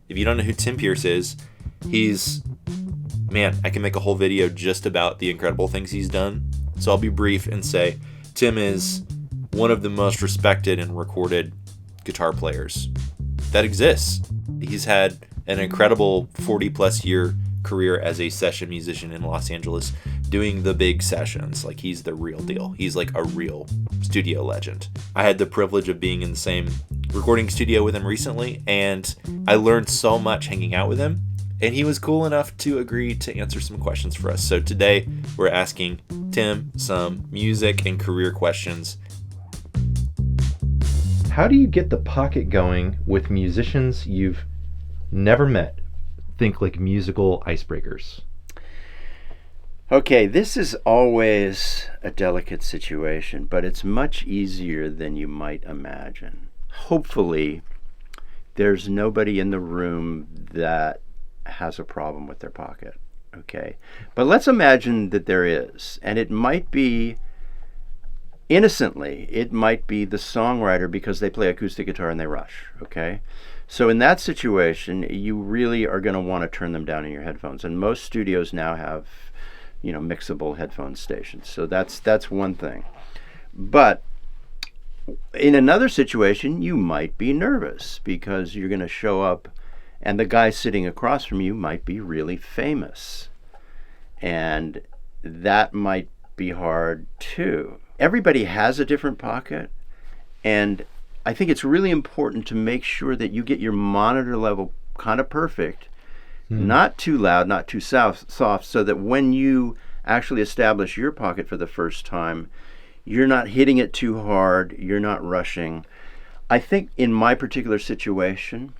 If you don't know who Tim Pierce is, I can make a whole video just about the incredible things he's done. So I'll be brief and say Tim is one of the most respected and recorded guitar players that exists. He's had an incredible 40 plus year career as a session musician in Los Angeles, doing the big sessions. Like, he's the real deal. He's like a real studio legend. I had the privilege of being in the same recording studio with him recently, and I learned so much hanging out with him, and he was cool enough to agree to answer some questions for us. So today we're asking Tim some music and career questions. How do you get the pocket going with musicians you've never met? Think like musical icebreakers. Okay, this is always a delicate situation, but it's much easier than you might imagine. Hopefully, there's nobody in the room that has a problem with their pocket, okay? But let's imagine that there is, and it might be, innocently, it might be the songwriter because they play acoustic guitar and they rush, okay? So in that situation, you really are going to want to turn them down in your headphones. And most studios now have, mixable headphone stations. So that's one thing. But in another situation, you might be nervous because you're going to show up and the guy sitting across from you might be really famous. And that might be hard too. Everybody has a different pocket, and I think it's really important to make sure that you get your monitor level kind of perfect, not too loud, not too soft, so that when you actually establish your pocket for the first time, you're not hitting it too hard, you're not rushing. I think in my particular situation,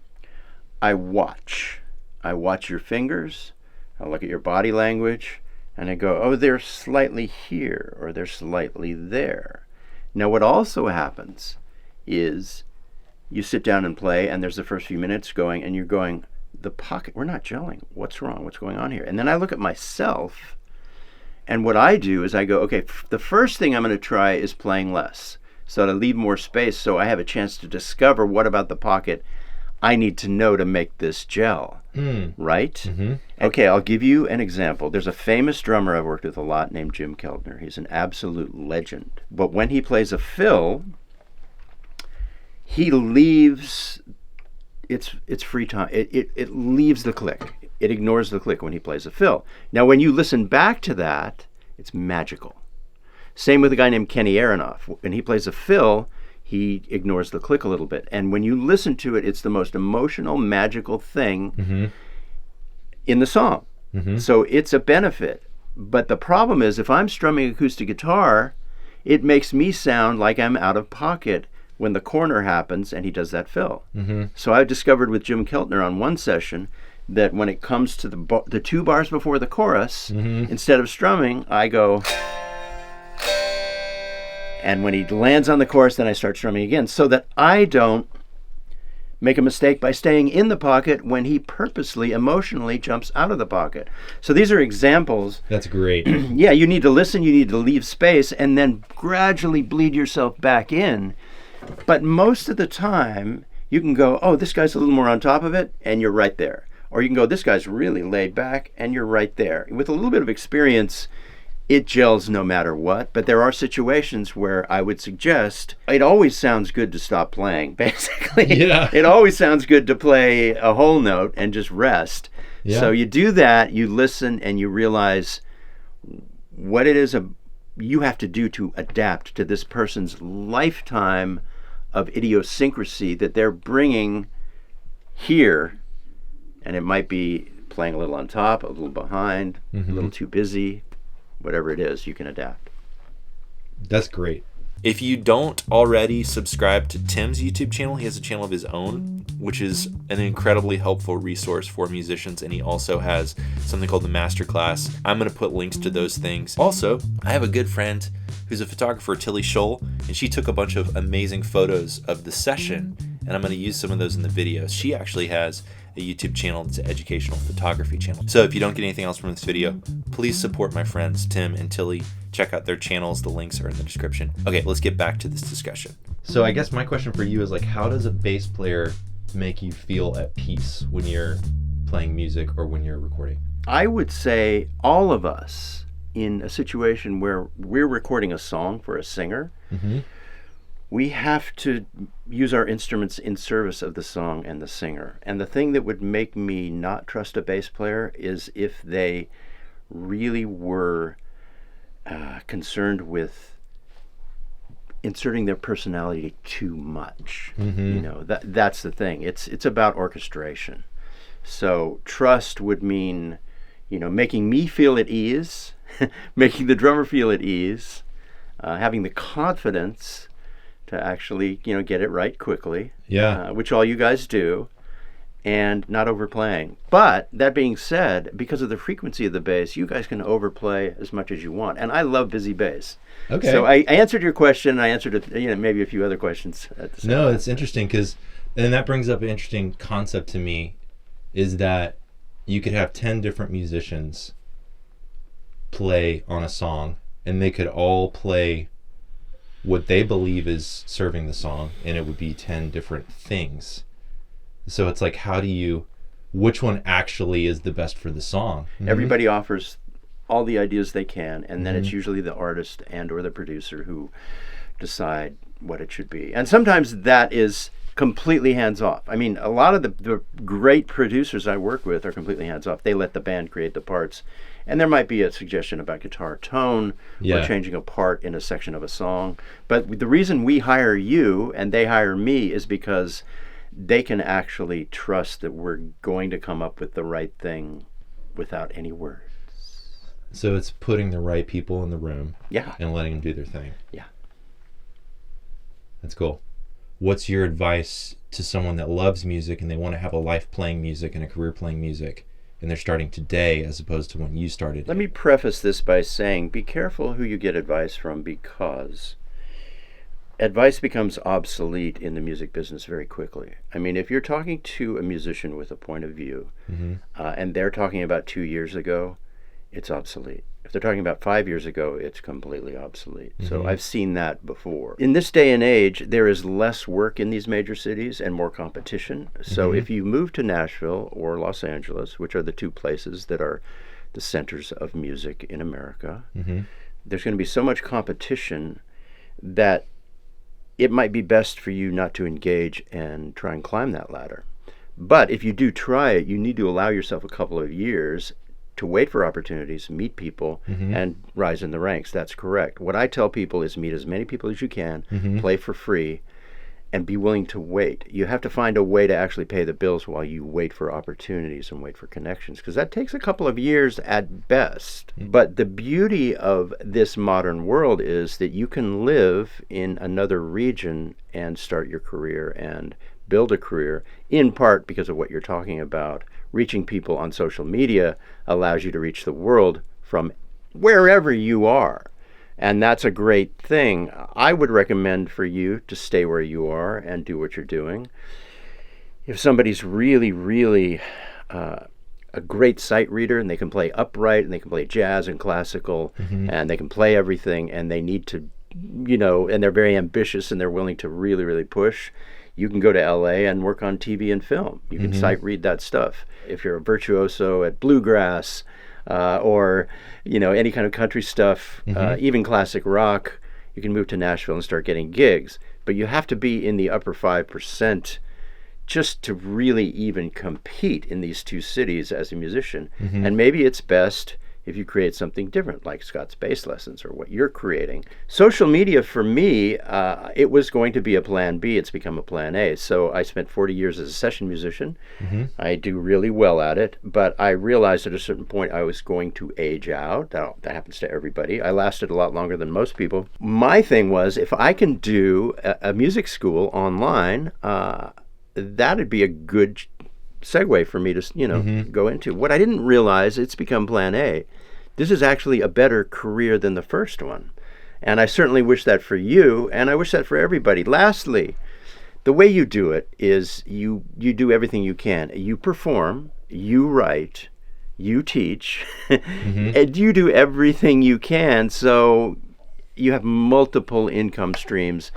I watch your fingers, I look at your body language, and I go, oh, they're slightly here, or they're slightly there. Now, what also happens is you sit down and play, and there's the first few minutes going, and you're going, the pocket, we're not gelling. What's wrong? What's going on here? And then I look at myself, and what I do is I go, okay, the first thing I'm going to try is playing less, so to leave more space so I have a chance to discover what about the pocket I need to know to make this gel, right? Mm-hmm. Okay, I'll give you an example. There's a famous drummer I've worked with a lot named Jim Keltner. He's an absolute legend. But when he plays a fill, he leaves it's free time. It leaves the click. It ignores the click when he plays a fill. Now, when you listen back to that, it's magical. Same with a guy named Kenny Aronoff. When he plays a fill, he ignores the click a little bit. And when you listen to it, it's the most emotional, magical thing in the song. Mm-hmm. So it's a benefit. But the problem is, if I'm strumming acoustic guitar, it makes me sound like I'm out of pocket when the corner happens and he does that fill. Mm-hmm. So I discovered with Jim Keltner on one session that when it comes to the 2 bars before the chorus, instead of strumming, I go, and when he lands on the chorus, then I start strumming again, so that I don't make a mistake by staying in the pocket when he purposely, emotionally jumps out of the pocket. So these are examples. That's great. Yeah, you need to listen, you need to leave space, and then gradually bleed yourself back in. But most of the time, you can go, oh, this guy's a little more on top of it, and you're right there. Or you can go, this guy's really laid back, and you're right there. With a little bit of experience, it gels no matter what. But there are situations where I would suggest it always sounds good to stop playing, basically. Yeah. It always sounds good to play a whole note and just rest. Yeah. So you do that, you listen, and you realize what it is you have to do to adapt to this person's lifetime of idiosyncrasy that they're bringing here. And it might be playing a little on top, a little behind, a little too busy, whatever it is, you can adapt. That's great. If you don't already subscribe to Tim's YouTube channel, he has a channel of his own, which is an incredibly helpful resource for musicians, and he also has something called the Masterclass. I'm going to put links to those things. Also, I have a good friend who's a photographer, Tilly Scholl, and she took a bunch of amazing photos of the session, and I'm going to use some of those in the videos. She actually has a YouTube channel. It's an educational photography channel. So if you don't get anything else from this video, please support my friends Tim and Tilly. Check out their channels. The links are in the description. Okay, let's get back to this discussion. So I guess my question for you is, like, how does a bass player make you feel at peace when you're playing music or when you're recording? I would say all of us in a situation where we're recording a song for a singer, we have to use our instruments in service of the song and the singer. And the thing that would make me not trust a bass player is if they really were concerned with inserting their personality too much. You know, that's the thing. It's about orchestration. So trust would mean, you know, making me feel at ease, making the drummer feel at ease, having the confidence to actually, you know, get it right quickly. Yeah. Which all you guys do, and not overplaying. But that being said, because of the frequency of the bass, you guys can overplay as much as you want. And I love busy bass. Okay. So I answered your question. I answered it, you know, maybe a few other questions at the same time. No, it's interesting because, and that brings up an interesting concept to me, is that you could have 10 different musicians play on a song, and they could all play what they believe is serving the song, and it would be 10 different things. So it's like, how do you, which one actually is the best for the song? Everybody offers all the ideas they can, and then it's usually the artist and or the producer who decide what it should be. And sometimes that is completely hands off. I mean, a lot of the great producers I work with are completely hands off. They let the band create the parts. And there might be a suggestion about guitar tone or changing a part in a section of a song. But the reason we hire you and they hire me is because they can actually trust that we're going to come up with the right thing without any words. So it's putting the right people in the room and letting them do their thing. Yeah. That's cool. What's your advice to someone that loves music and they want to have a life playing music and a career playing music, and they're starting today as opposed to when you started? Let me preface this by saying, be careful who you get advice from, because advice becomes obsolete in the music business very quickly. I mean, if you're talking to a musician with a point of view, and they're talking about 2 years ago, it's obsolete. If they're talking about 5 years ago, it's completely obsolete. So I've seen that before. In this day and age, there is less work in these major cities and more competition. So if you move to Nashville or Los Angeles, which are the two places that are the centers of music in America, there's going to be so much competition that it might be best for you not to engage and try and climb that ladder. But if you do try it, you need to allow yourself a couple of years to wait for opportunities, meet people, and rise in the ranks. That's correct. What I tell people is meet as many people as you can, play for free, and be willing to wait. You have to find a way to actually pay the bills while you wait for opportunities and wait for connections, because that takes a couple of years at best. But the beauty of this modern world is that you can live in another region and start your career and build a career, in part because of what you're talking about. Reaching people on social media allows you to reach the world from wherever you are. And that's a great thing. I would recommend for you to stay where you are and do what you're doing. If somebody's really, really a great sight reader and they can play upright and they can play jazz and classical and they can play everything and they need to, you know, and they're very ambitious and they're willing to really, really push, you can go to LA and work on TV and film. You can sight read that stuff. If you're a virtuoso at bluegrass or, you know, any kind of country stuff, even classic rock, you can move to Nashville and start getting gigs. But you have to be in the upper 5% just to really even compete in these two cities as a musician. And maybe it's best if you create something different, like Scott's Bass Lessons or what you're creating. Social media, for me, it was going to be a plan B. It's become a plan A. So I spent 40 years as a session musician. I do really well at it, but I realized at a certain point I was going to age out. That happens to everybody. I lasted a lot longer than most people. My thing was, if I can do a music school online, that'd be a good segue for me to, you know, go into. What I didn't realize, it's become plan A. This is actually a better career than the first one. And I certainly wish that for you, and I wish that for everybody. Lastly, the way you do it is you do everything you can. You perform, you write, you teach, and you do everything you can, so you have multiple income streams.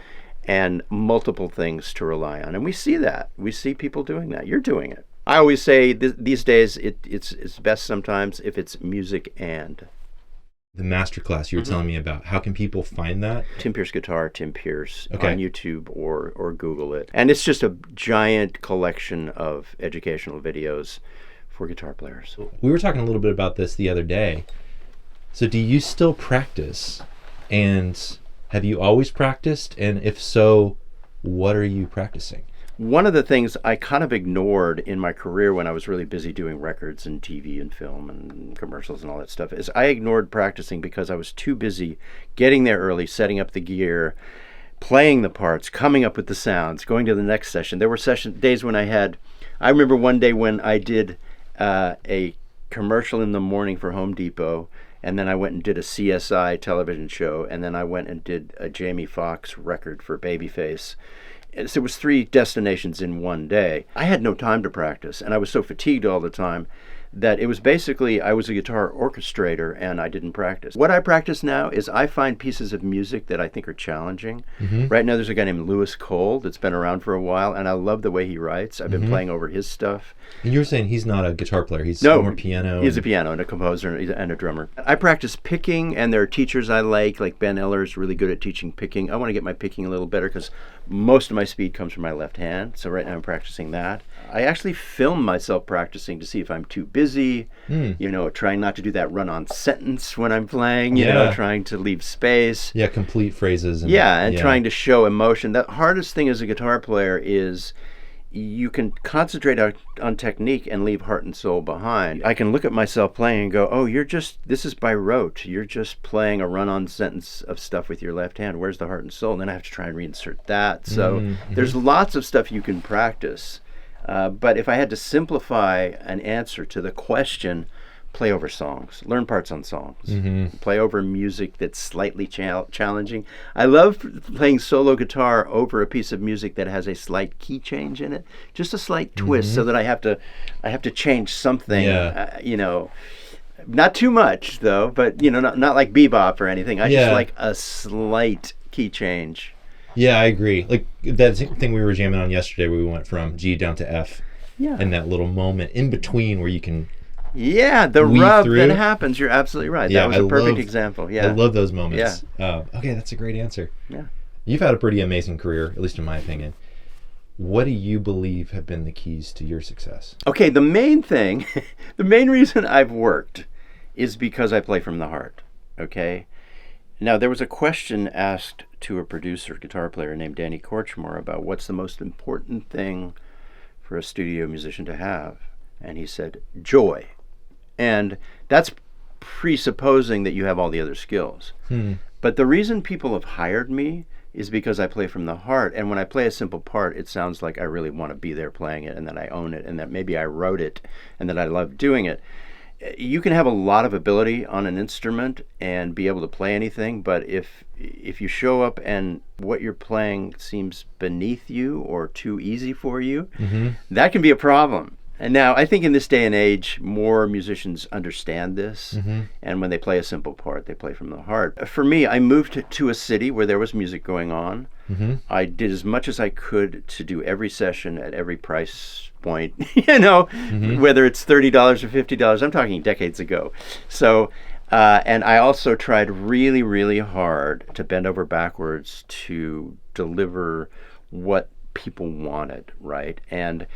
and multiple things to rely on. And we see that. We see people doing that. You're doing it. I always say these days it's best sometimes if it's music and. The masterclass you were telling me about, how can people find that? Tim Pierce Guitar, Tim Pierce, Okay. on YouTube or Google it. And it's just a giant collection of educational videos for guitar players. We were talking a little bit about this the other day. So do you still practice? And have you always practiced? And if so, what are you practicing? One of the things I kind of ignored in my career when I was really busy doing records and TV and film and commercials and all that stuff is I ignored practicing because I was too busy getting there early, setting up the gear, playing the parts, coming up with the sounds, going to the next session. There were days when I remember one day when I did a commercial in the morning for Home Depot, and then I went and did a CSI television show, and then I went and did a Jamie Foxx record for Babyface. So it was 3 destinations in one day. I had no time to practice, and I was so fatigued all the time that it was basically I was a guitar orchestrator and I didn't practice. What I practice now is I find pieces of music that I think are challenging. Right now there's a guy named Lewis Cole that's been around for a while, and I love the way he writes. I've been playing over his stuff. And you were saying he's not a guitar player, he's No, more piano. He's a piano and a composer and a drummer. I practice picking, and there are teachers I like Ben Eller's really good at teaching picking. I want to get my picking a little better because most of my speed comes from my left hand. So right now I'm practicing that. I actually film myself practicing to see if I'm too busy, trying not to do that run-on sentence when I'm playing, trying to leave space. Yeah, complete phrases. And trying to show emotion. The hardest thing as a guitar player is you can concentrate on technique and leave heart and soul behind. I can look at myself playing and go, oh, this is by rote. You're just playing a run-on sentence of stuff with your left hand. Where's the heart and soul? And then I have to try and reinsert that. So there's lots of stuff you can practice. But if I had to simplify an answer to the question, play over songs, learn parts on songs, play over music that's slightly challenging. I love playing solo guitar over a piece of music that has a slight key change in it, just a slight twist, so that I have to change something. Not too much though, but not like bebop or anything. I just like a slight key change. Yeah, I agree. Like that thing we were jamming on yesterday, where we went from G down to F, and that little moment in between where you can. Yeah, the rub that happens. You're absolutely right. Yeah, that was a perfect example. Yeah, I love those moments. Yeah. Okay, that's a great answer. Yeah. You've had a pretty amazing career, at least in my opinion. What do you believe have been the keys to your success? Okay, the main thing, the main reason I've worked is because I play from the heart. Okay. Now, there was a question asked to a producer, guitar player named Danny Korchmar about what's the most important thing for a studio musician to have. And he said, joy. And that's presupposing that you have all the other skills. But the reason people have hired me is because I play from the heart. And when I play a simple part, it sounds like I really want to be there playing it, and that I own it, and that maybe I wrote it, and that I love doing it. You can have a lot of ability on an instrument and be able to play anything, but if you show up and what you're playing seems beneath you or too easy for you, that can be a problem. And now I think in this day and age, more musicians understand this, and when they play a simple part, they play from the heart. For me, I moved to a city where there was music going on. I did as much as I could to do every session at every price point, whether it's $30 or $50. I'm talking decades ago. So, and I also tried really, really hard to bend over backwards to deliver what people wanted, right? And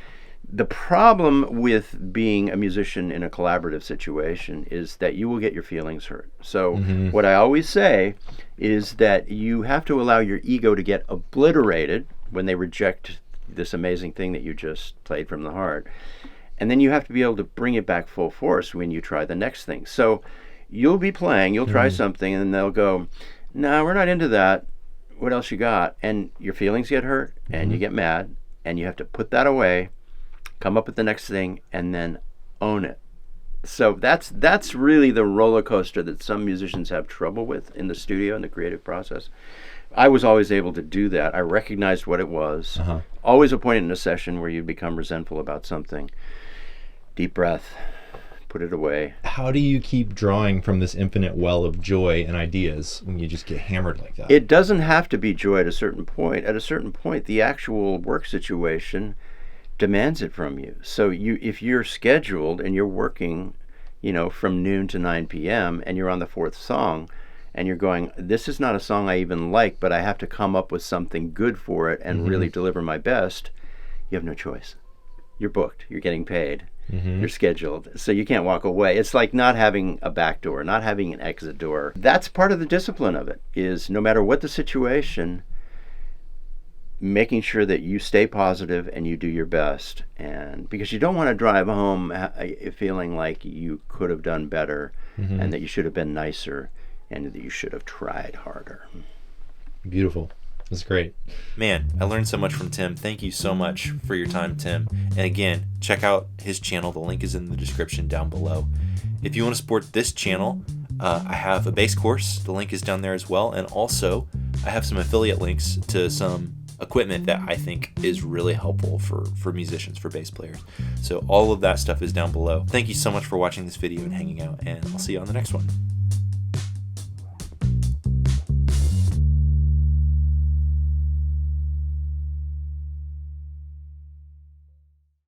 the problem with being a musician in a collaborative situation is that you will get your feelings hurt. So what I always say is that you have to allow your ego to get obliterated when they reject this amazing thing that you just played from the heart. And then you have to be able to bring it back full force when you try the next thing. So you'll be playing, you'll try something, and then they'll go, no, we're not into that. What else you got? And your feelings get hurt, and you get mad, and you have to put that away, come up with the next thing, and then own it. So that's really the roller coaster that some musicians have trouble with in the studio, in the creative process. I was always able to do that. I recognized what it was. Always a point in a session where you become resentful about something. Deep breath, put it away. How do you keep drawing from this infinite well of joy and ideas when you just get hammered like that? It doesn't have to be joy at a certain point. At a certain point, the actual work situation demands it from you. So if you're scheduled and you're working, from noon to 9 p.m. and you're on the fourth song and you're going, this is not a song I even like, but I have to come up with something good for it and really deliver my best, you have no choice. You're booked. You're getting paid. You're scheduled. So you can't walk away. It's like not having a back door, not having an exit door. That's part of the discipline of it, is no matter what the situation, making sure that you stay positive and you do your best. And because you don't want to drive home feeling like you could have done better and that you should have been nicer and that you should have tried harder. Beautiful. That's great. Man, I learned so much from Tim. Thank you so much for your time, Tim. And again, check out his channel. The link is in the description down below. If you want to support this channel, I have a bass course. The link is down there as well. And also, I have some affiliate links to some equipment that I think is really helpful for musicians, for bass players. So all of that stuff is down below. Thank you so much for watching this video and hanging out, and I'll see you on the next one.